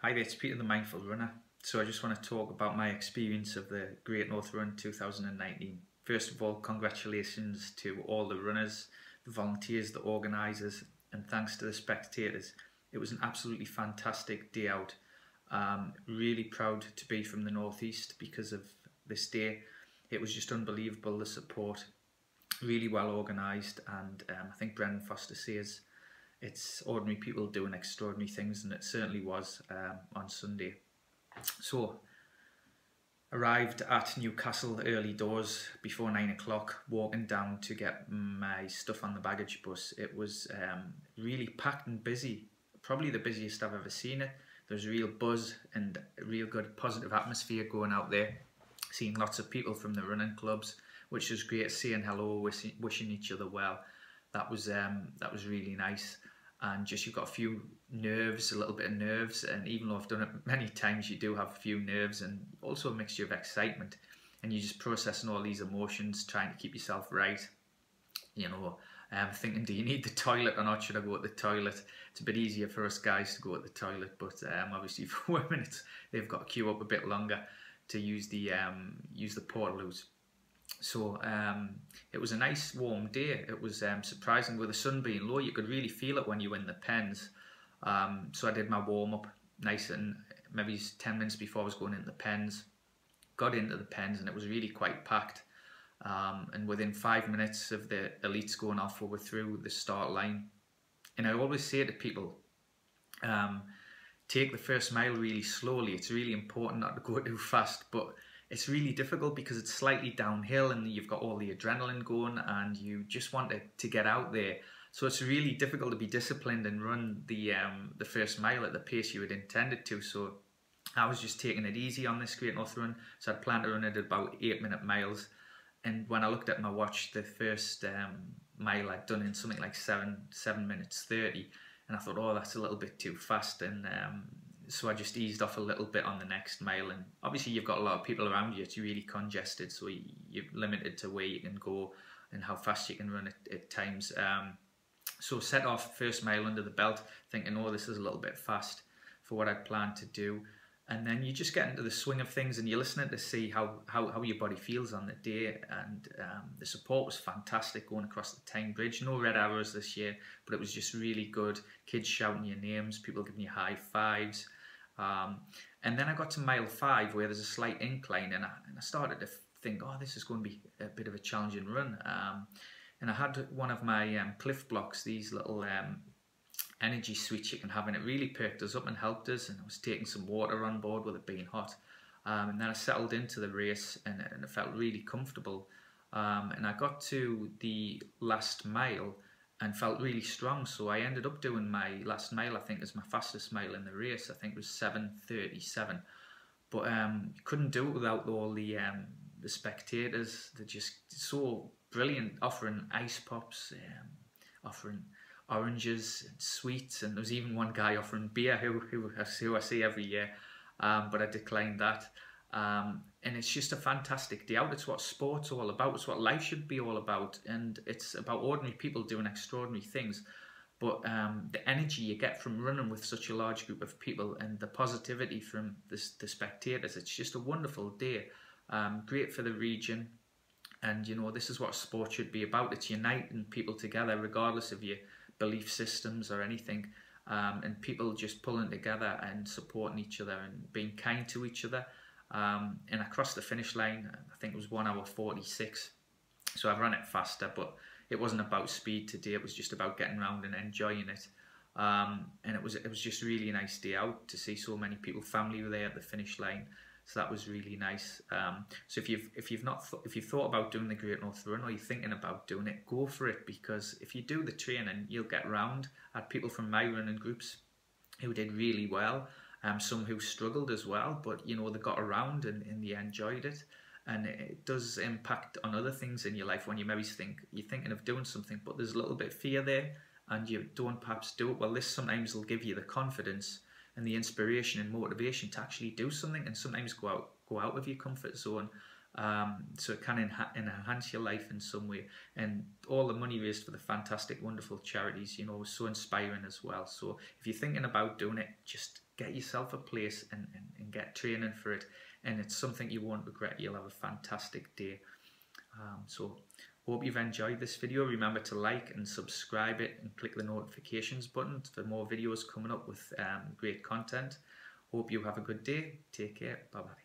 Hi there, it's Peter the Mindful Runner. So I just want to talk about my experience of the Great North Run 2019. First of all, congratulations to all the runners, the volunteers, the organisers, and thanks to the spectators. It was an absolutely fantastic day out. Really proud to be from the Northeast because of this day. It was just unbelievable, the support, really well organised, and I think Brendan Foster says it's ordinary people doing extraordinary things, and it certainly was on Sunday. So, arrived at Newcastle early doors before 9 o'clock, walking down to get my stuff on the baggage bus. It was really packed and busy, probably the busiest I've ever seen it. There was a real buzz and a real good positive atmosphere going out there, seeing lots of people from the running clubs, which was great, saying hello, wishing each other well. That was really nice. And just you've got a few nerves, a little bit of nerves, and even though I've done it many times, you do have a few nerves and also a mixture of excitement, and you're just processing all these emotions, trying to keep yourself right. You know, thinking, do you need the toilet or not? Should I go to the toilet? It's a bit easier for us guys to go to the toilet, but obviously for women, they've got to queue up a bit longer to use the portaloos. So it was a nice warm day. It was surprising with the sun being low. You could really feel it when you were in the pens. So I did my warm up nice and maybe 10 minutes before I was going into the pens. Got into the pens and it was really quite packed. And within 5 minutes of the elites going off, we were through the start line. And I always say to people, take the first mile really slowly. It's really important not to go too fast, but it's really difficult because it's slightly downhill and you've got all the adrenaline going and you just want to get out there. So it's really difficult to be disciplined and run the first mile at the pace you had intended to. So I was just taking it easy on this Great North Run. So I'd planned to run it at about 8-minute miles. And when I looked at my watch, the first mile I'd done in something like 7 minutes 30. And I thought, oh, that's a little bit too fast. And so I just eased off a little bit on the next mile, and obviously you've got a lot of people around you. It's really congested, so you're limited to where you can go and how fast you can run at times. So set off first mile under the belt, thinking, oh, this is a little bit fast for what I'd planned to do. And then you just get into the swing of things and you're listening to see how your body feels on the day. And the support was fantastic going across the Tyne Bridge. No red arrows this year, but it was just really good. Kids shouting your names, people giving you high fives. And then I got to mile 5 where there's a slight incline, and I started to think, oh, this is going to be a bit of a challenging run. And I had one of my Cliff Blocks, these little energy sweets you can have, and it really perked us up and helped us. And I was taking some water on board with it being hot. And then I settled into the race and it felt really comfortable. And I got to the last mile and felt really strong, so I ended up doing my last mile, I think, as my fastest mile in the race. I think it was 7:37, but couldn't do it without all the spectators. They're just so brilliant, offering ice pops, offering oranges and sweets, and there was even one guy offering beer who I see every year, but I declined that. And it's just a fantastic day out. It's what sport's all about. It's what life should be all about. And it's about ordinary people doing extraordinary things. But the energy you get from running with such a large group of people and the positivity from the spectators, it's just a wonderful day. Great for the region. And, you know, this is what sport should be about. It's uniting people together, regardless of your belief systems or anything. And people just pulling together and supporting each other and being kind to each other. And I crossed the finish line, I think it was 1 hour 46, so I've run it faster, but it wasn't about speed today. It was just about getting around and enjoying it. And it was just really a nice day out to see so many people. Family were there at the finish line, so that was really nice. So if you've thought about doing the Great North Run, or you're thinking about doing it, go for it, because if you do the training, you'll get round. I had people from my running groups who did really well. Some who struggled as well, but you know, they got around and they enjoyed it. And it does impact on other things in your life when you maybe you're thinking of doing something, but there's a little bit of fear there and you don't perhaps do it. Well, this sometimes will give you the confidence and the inspiration and motivation to actually do something, and sometimes go out of your comfort zone. so it can enhance your life in some way. And all the money raised for the fantastic, wonderful charities, you know, was so inspiring as well. So if you're thinking about doing it, just get yourself a place and get training for it. And it's something you won't regret. You'll have a fantastic day. So hope you've enjoyed this video. Remember to like and subscribe it and click the notifications button for more videos coming up with great content. Hope you have a good day. Take care. Bye bye.